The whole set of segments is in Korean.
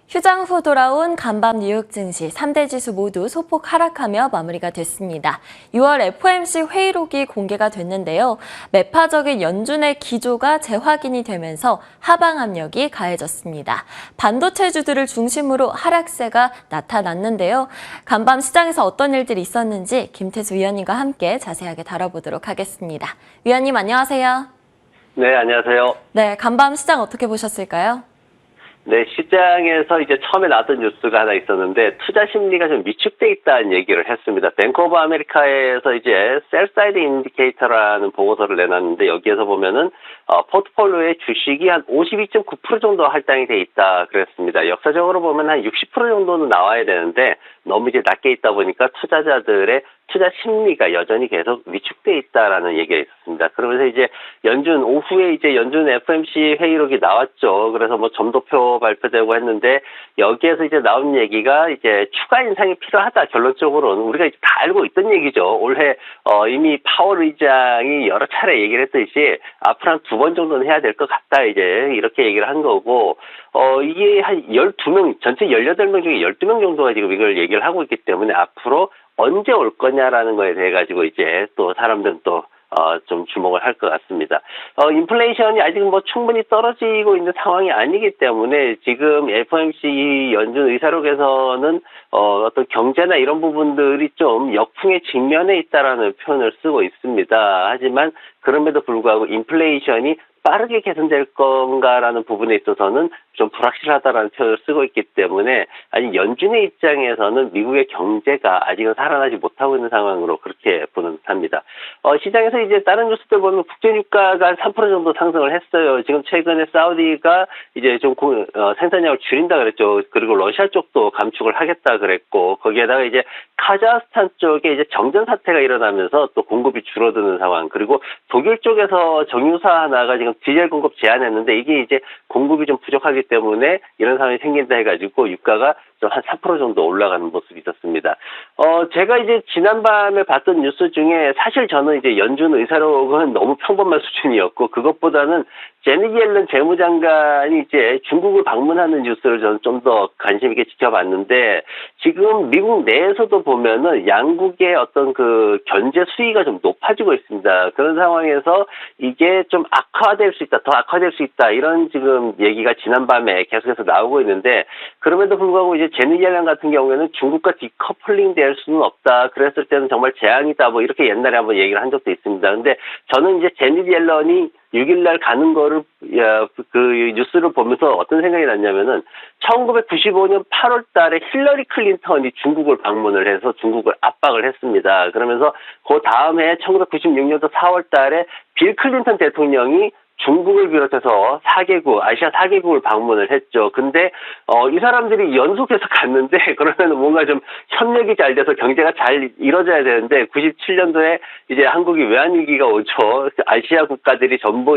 휴장 후 돌아온 간밤 뉴욕 증시 3대 지수 모두 소폭 하락하며 마무리가 됐습니다. 6월 FOMC 회의록이 공개가 됐는데요. 매파적인 연준의 기조가 재확인이 되면서 하방 압력이 가해졌습니다. 반도체주들을 중심으로 하락세가 나타났는데요. 간밤 시장에서 어떤 일들이 있었는지 김태수 위원님과 함께 자세하게 다뤄보도록 하겠습니다. 위원님 안녕하세요. 네, 안녕하세요. 네, 간밤 시장 어떻게 보셨을까요? 네, 시장에서 이제 처음에 나왔던 뉴스가 하나 있었는데 투자 심리가 좀 위축돼 있다는 얘기를 했습니다. 뱅크 오브 아메리카에서 이제 셀사이드 인디케이터라는 보고서를 내놨는데 여기에서 보면은 포트폴리오의 주식이 한 52.9% 정도 할당이 돼 있다 그랬습니다. 역사적으로 보면 한 60% 정도는 나와야 되는데 너무 이제 낮게 있다 보니까 투자자들의 투자 심리가 여전히 계속 위축돼 있다라는 얘기가 있었습니다. 그러면서 이제 연준 오후에 이제 연준 FOMC 회의록이 나왔죠. 그래서 뭐 점도표 발표되고 했는데 여기에서 이제 나온 얘기가 이제 추가 인상이 필요하다. 결론적으로는 우리가 이제 다 알고 있던 얘기죠. 올해 이미 파월 의장이 여러 차례 얘기를 했듯이 앞으로 한 2번 정도는 해야 될 것 같다. 이제 이렇게 얘기를 한 거고 이게 한 12명 전체 18명 중에 12명 정도가 지금 이걸 얘기를 하고 있기 때문에 앞으로 언제 올 거냐라는 거에 대해 가지고 이제 또 사람들은 또 좀 주목을 할 것 같습니다. 인플레이션이 아직 뭐 충분히 떨어지고 있는 상황이 아니기 때문에 지금 FOMC 연준 의사록에서는 어떤 경제나 이런 부분들이 좀 역풍에 직면해 있다라는 표현을 쓰고 있습니다. 하지만 그럼에도 불구하고 인플레이션이 빠르게 개선될 건가라는 부분에 있어서는 좀 불확실하다라는 표현을 쓰고 있기 때문에 아직 연준의 입장에서는 미국의 경제가 아직은 살아나지 못하고 있는 상황으로 그렇게 보는 듯합니다. 시장에서 이제 다른 뉴스들 보면 국제유가가 한 3% 정도 상승을 했어요. 지금 최근에 사우디가 이제 좀 생산량을 줄인다 그랬죠. 그리고 러시아 쪽도 감축을 하겠다 그랬고 거기에다가 이제 카자흐스탄 쪽에 이제 정전 사태가 일어나면서 또 공급이 줄어드는 상황. 그리고 독일 쪽에서 정유사 하나가 지금 디젤 공급 제한했는데 이게 이제 공급이 좀 부족하기 때문에 이런 상황이 생긴다 해가지고 유가가 좀 한 3% 정도 올라가는 모습이 있었습니다. 제가 이제 지난밤에 봤던 뉴스 중에 사실 저는 이제 연준 의사록은 너무 평범한 수준이었고 그것보다는 제닛 옐런 재무장관이 이제 중국을 방문하는 뉴스를 저는 좀 더 관심 있게 지켜봤는데 지금 미국 내에서도 보면은 양국의 어떤 그 견제 수위가 좀 높아지고 있습니다. 그런 상황에서 이게 좀 악화될 수 있다, 더 악화될 수 있다 이런 지금 얘기가 지난밤에 계속해서 나오고 있는데 그럼에도 불구하고 이제 제닛 옐런 같은 경우에는 중국과 디커플링 될 수는 없다. 그랬을 때는 정말 재앙이다. 뭐 이렇게 옛날에 한번 얘기를 한 적도 있습니다. 근데 저는 이제 제닛 옐런이 6일날 가는 거를 그 뉴스를 보면서 어떤 생각이 났냐면은 1995년 8월 달에 힐러리 클린턴이 중국을 방문을 해서 중국을 압박을 했습니다. 그러면서 그 다음에 1996년도 4월 달에 빌 클린턴 대통령이 중국을 비롯해서 4개국, 아시아 4개국을 방문을 했죠. 근데, 이 사람들이 연속해서 갔는데, 그러면 뭔가 좀 협력이 잘 돼서 경제가 잘 이뤄져야 되는데, 97년도에 이제 한국이 외환위기가 오죠. 아시아 국가들이 전부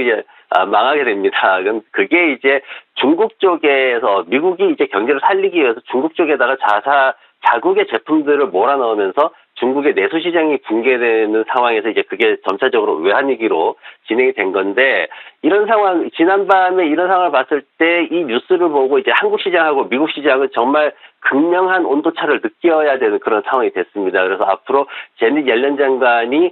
망하게 됩니다. 그게 이제 중국 쪽에서, 미국이 이제 경제를 살리기 위해서 중국 쪽에다가 자국의 제품들을 몰아넣으면서 중국의 내수 시장이 붕괴되는 상황에서 이제 그게 점차적으로 외환위기로 진행이 된 건데 이런 상황 지난밤에 이런 상황을 봤을 때 이 뉴스를 보고 이제 한국 시장하고 미국 시장은 정말 극명한 온도차를 느껴야 되는 그런 상황이 됐습니다. 그래서 앞으로 제닛 옐런 장관이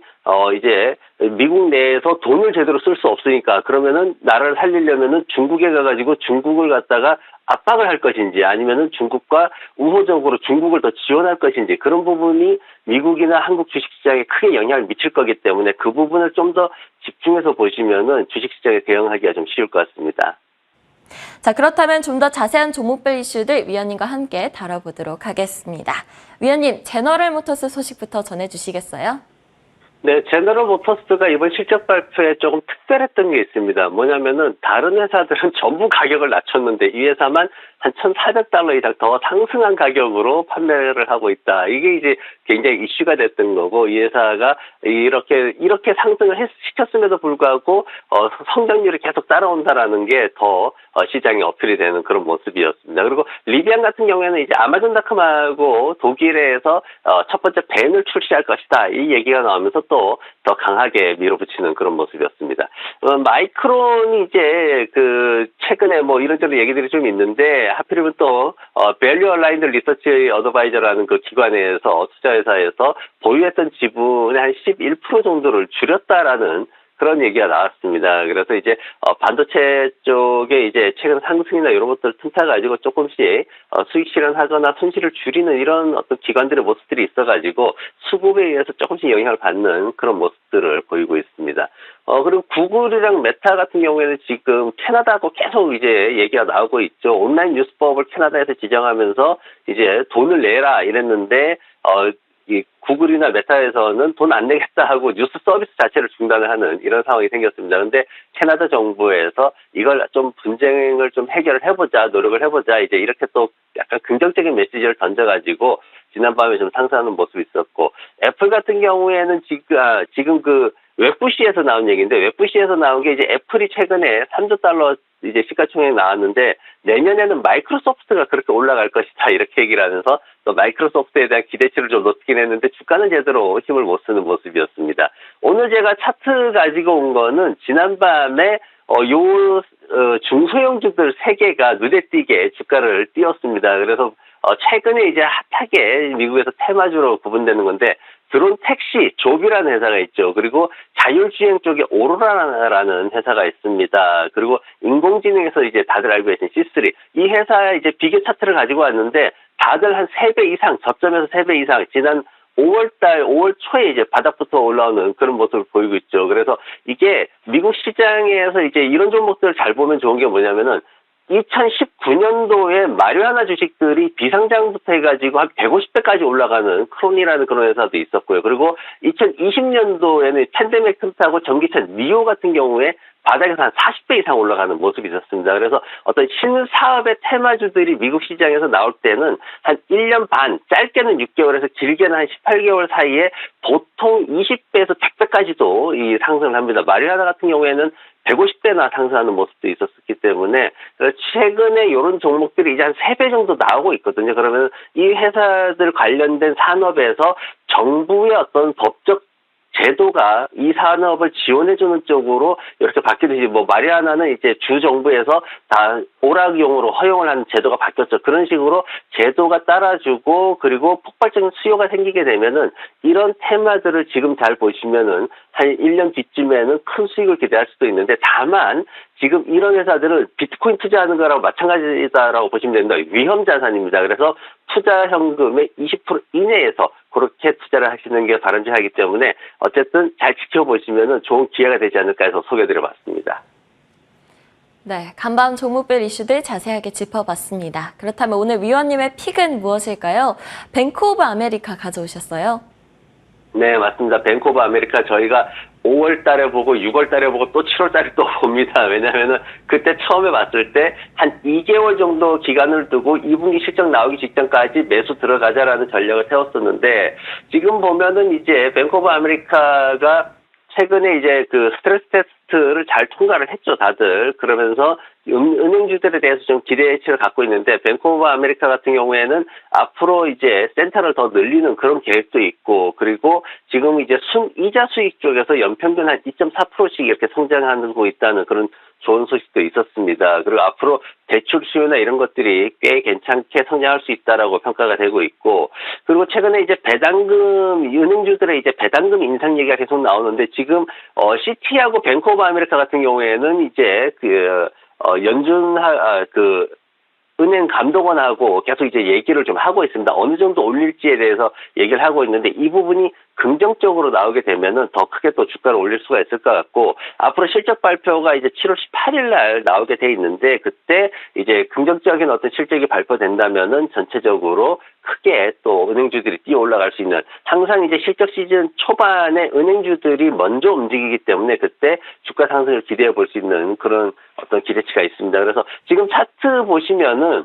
이제 미국 내에서 돈을 제대로 쓸 수 없으니까 그러면은 나라를 살리려면은 중국에 가가지고 중국을 갖다가 압박을 할 것인지 아니면은 중국과 우호적으로 중국을 더 지원할 것인지 그런 부분이 미국이나 한국 주식시장에 크게 영향을 미칠 거기 때문에 그 부분을 좀 더 집중해서 보시면은 주식시장에 대응하기가 좀 쉬울 것 같습니다. 자, 그렇다면 좀 더 자세한 종목별 이슈들 위원님과 함께 다뤄보도록 하겠습니다. 위원님, 제너럴 모터스 소식부터 전해주시겠어요? 네, 제너럴 모터스가 이번 실적 발표에 조금 특별했던 게 있습니다. 뭐냐면은 다른 회사들은 전부 가격을 낮췄는데 이 회사만 한 $1,400 이상 더 상승한 가격으로 판매를 하고 있다. 이게 이제 굉장히 이슈가 됐던 거고 이 회사가 이렇게 상승을 시켰음에도 불구하고 성장률이 계속 따라온다라는 게 더 시장에 어필이 되는 그런 모습이었습니다. 그리고 리비안 같은 경우에는 이제 아마존닷컴하고 독일에서 첫 번째 밴을 출시할 것이다. 이 얘기가 나오면서 또 더 강하게 밀어붙이는 그런 모습이었습니다. 마이크론이 이제 그 최근에 뭐 이런저런 얘기들이 좀 있는데 하필이면 또 밸류 얼라인드 리서치 어드바이저라는 그 기관에서 투자회사에서 보유했던 지분의 한 11% 정도를 줄였다라는 그런 얘기가 나왔습니다. 그래서 이제 반도체 쪽에 이제 최근 상승이나 이런 것들 틈타 가지고 조금씩 수익 실현하거나 손실을 줄이는 이런 어떤 기관들의 모습들이 있어가지고 수급에 의해서 조금씩 영향을 받는 그런 모습들을 보이고 있습니다. 그리고 구글이랑 메타 같은 경우에는 지금 캐나다하고 계속 이제 얘기가 나오고 있죠. 온라인 뉴스법을 캐나다에서 지정하면서 이제 돈을 내라 이랬는데 이 구글이나 메타에서는 돈 안 내겠다 하고 뉴스 서비스 자체를 중단을 하는 이런 상황이 생겼습니다. 그런데 캐나다 정부에서 이걸 좀 분쟁을 좀 해결을 해보자, 노력을 해보자, 이제 이렇게 또 약간 긍정적인 메시지를 던져가지고 지난밤에 좀 상승하는 모습이 있었고, 애플 같은 경우에는 지금 그 웹부시에서 나온 얘기인데, 웹부시에서 나온 게 이제 애플이 최근에 3조 달러 이제 시가총액 나왔는데 내년에는 마이크로소프트가 그렇게 올라갈 것이다 이렇게 얘기를 하면서 또 마이크로소프트에 대한 기대치를 좀 높이긴 했는데 주가는 제대로 힘을 못 쓰는 모습이었습니다. 오늘 제가 차트 가지고 온 거는 지난밤에 중소형주들 3개가 눈에 띄게 주가를 띄웠습니다. 그래서 최근에 이제 핫하게 미국에서 테마주로 구분되는 건데 드론 택시 조비라는 회사가 있죠. 그리고 자율주행 쪽에 오로라라는 회사가 있습니다. 그리고 인공지능에서 이제 다들 알고 계신 C3 이 회사의 이제 비교 차트를 가지고 왔는데 다들 한 3배 이상 저점에서 3배 이상 지난 5월 초에 이제 바닥부터 올라오는 그런 모습을 보이고 있죠. 그래서 이게 미국 시장에서 이제 이런 종목들을 잘 보면 좋은 게 뭐냐면은 2019년도에 마리화나 주식들이 비상장부터 해가지고 한 150배까지 올라가는 크론이라는 그런 회사도 있었고요. 그리고 2020년도에는 팬데믹 틈타고 전기차 니오 같은 경우에 바닥에서 한 40배 이상 올라가는 모습이 있었습니다. 그래서 어떤 신사업의 테마주들이 미국 시장에서 나올 때는 한 1년 반, 짧게는 6개월에서 길게는 한 18개월 사이에 보통 20배에서 100배까지도 이 상승을 합니다. 마리아나 같은 경우에는 150배나 상승하는 모습도 있었기 때문에 최근에 이런 종목들이 이제 한 3배 정도 나오고 있거든요. 그러면 이 회사들 관련된 산업에서 정부의 어떤 법적 제도가 이 산업을 지원해주는 쪽으로 이렇게 바뀌듯이 뭐 마리아나는 이제 주 정부에서 다 오락용으로 허용을 하는 제도가 바뀌었죠. 그런 식으로 제도가 따라주고 그리고 폭발적인 수요가 생기게 되면은 이런 테마들을 지금 잘 보시면은 한 1년 뒤쯤에는 큰 수익을 기대할 수도 있는데 다만 지금 이런 회사들은 비트코인 투자하는 거랑 마찬가지다라고 보시면 됩니다. 위험 자산입니다. 그래서 투자 현금의 20% 이내에서 그렇게 투자를 하시는 게 바람직하기 때문에 어쨌든 잘 지켜보시면 좋은 기회가 되지 않을까 해서 소개드려봤습니다. 네, 간밤 종목별 이슈들 자세하게 짚어봤습니다. 그렇다면 오늘 위원님의 픽은 무엇일까요? 뱅크 오브 아메리카 가져오셨어요. 네, 맞습니다. 뱅크 오브 아메리카 저희가 5월 달에 보고 6월 달에 보고 또 7월 달에 또 봅니다. 왜냐면은 그때 처음에 봤을 때 한 2개월 정도 기간을 두고 2분기 실적 나오기 직전까지 매수 들어가자라는 전략을 세웠었는데 지금 보면은 이제 뱅크 오브 아메리카가 최근에 이제 그 스트레스 테스트를 잘 통과를 했죠, 다들. 그러면서 은행주들에 대해서 좀 기대치를 갖고 있는데, 뱅크 오브 아메리카 같은 경우에는 앞으로 이제 센터를 더 늘리는 그런 계획도 있고, 그리고 지금 이제 순이자 수익 쪽에서 연평균 한 2.4%씩 이렇게 성장하고 있다는 그런 좋은 소식도 있었습니다. 그리고 앞으로 대출 수요나 이런 것들이 꽤 괜찮게 성장할 수 있다라고 평가가 되고 있고, 그리고 최근에 이제 배당금, 은행주들의 이제 배당금 인상 얘기가 계속 나오는데, 지금, 시티하고 뱅크 오브 아메리카 같은 경우에는 이제 은행 감독원하고 계속 이제 얘기를 좀 하고 있습니다. 어느 정도 올릴지에 대해서 얘기를 하고 있는데 이 부분이 긍정적으로 나오게 되면은 더 크게 또 주가를 올릴 수가 있을 것 같고 앞으로 실적 발표가 이제 7월 18일 날 나오게 돼 있는데 그때 이제 긍정적인 어떤 실적이 발표된다면은 전체적으로 크게 또 은행주들이 뛰어 올라갈 수 있는 항상 이제 실적 시즌 초반에 은행주들이 먼저 움직이기 때문에 그때 주가 상승을 기대해 볼 수 있는 그런 어떤 기대치가 있습니다. 그래서 지금 차트 보시면은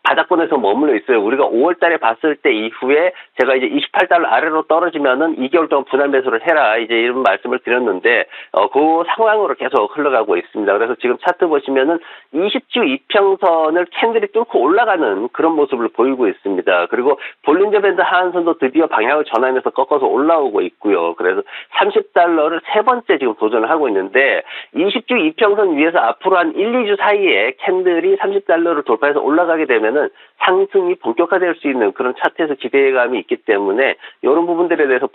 바닥권에서 머물러 있어요. 우리가 5월 달에 봤을 때 이후에 제가 이제 28달러 아래로 떨어지면은 2개월 동안 분할 매수를 해라. 이제 이런 말씀을 드렸는데, 그 상황으로 계속 흘러가고 있습니다. 그래서 지금 차트 보시면은 20주 이평선을 캔들이 뚫고 올라가는 그런 모습을 보이고 있습니다. 그리고 볼린저 밴드 하한선도 드디어 방향을 전환해서 꺾어서 올라오고 있고요. 그래서 30달러를 세 번째 지금 도전을 하고 있는데, 20주 이평선 위에서 앞으로 한 1, 2주 사이에 캔들이 30달러를 돌파해서 올라가게 되면은 상승이 본격화될 수 있는 그런 차트에서 기대감이 있기 때문에 이런 부분들에 대해서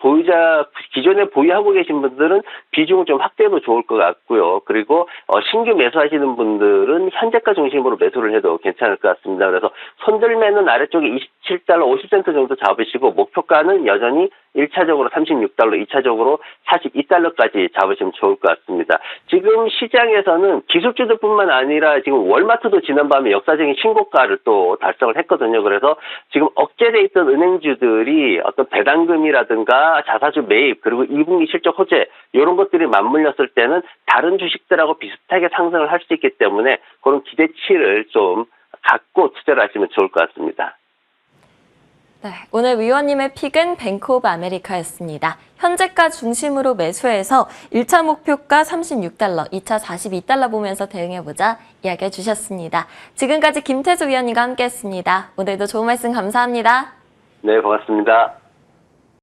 기존에 보유하고 계신 분들은 비중을 좀 확대해도 좋을 것 같고요. 그리고 신규 매수하시는 분들은 현재가 중심으로 매수를 해도 괜찮을 것 같습니다. 그래서 손들매는 아래쪽에 27달러 50센트 정도 잡으시고 목표가는 여전히 1차적으로 36달러, 2차적으로 42달러까지 잡으시면 좋을 것 같습니다. 지금 시장에서는 기술주들뿐만 아니라 지금 월마트도 지난밤에 역사적인 신고가를 또 달성을 했거든요. 그래서 지금 억제돼 있던 은행주들이 어떤 배당금이라든가 자사주 매입 그리고 2분기 실적 호재 이런 것들이 맞물렸을 때는 다른 주식들하고 비슷하게 상승을 할 수 있기 때문에 그런 기대치를 좀 갖고 투자를 하시면 좋을 것 같습니다. 네, 오늘 위원님의 픽은 뱅크 오브 아메리카였습니다. 현재가 중심으로 매수해서 1차 목표가 36달러, 2차 42달러 보면서 대응해보자 이야기해 주셨습니다. 지금까지 김태수 위원님과 함께했습니다. 오늘도 좋은 말씀 감사합니다. 네, 고맙습니다.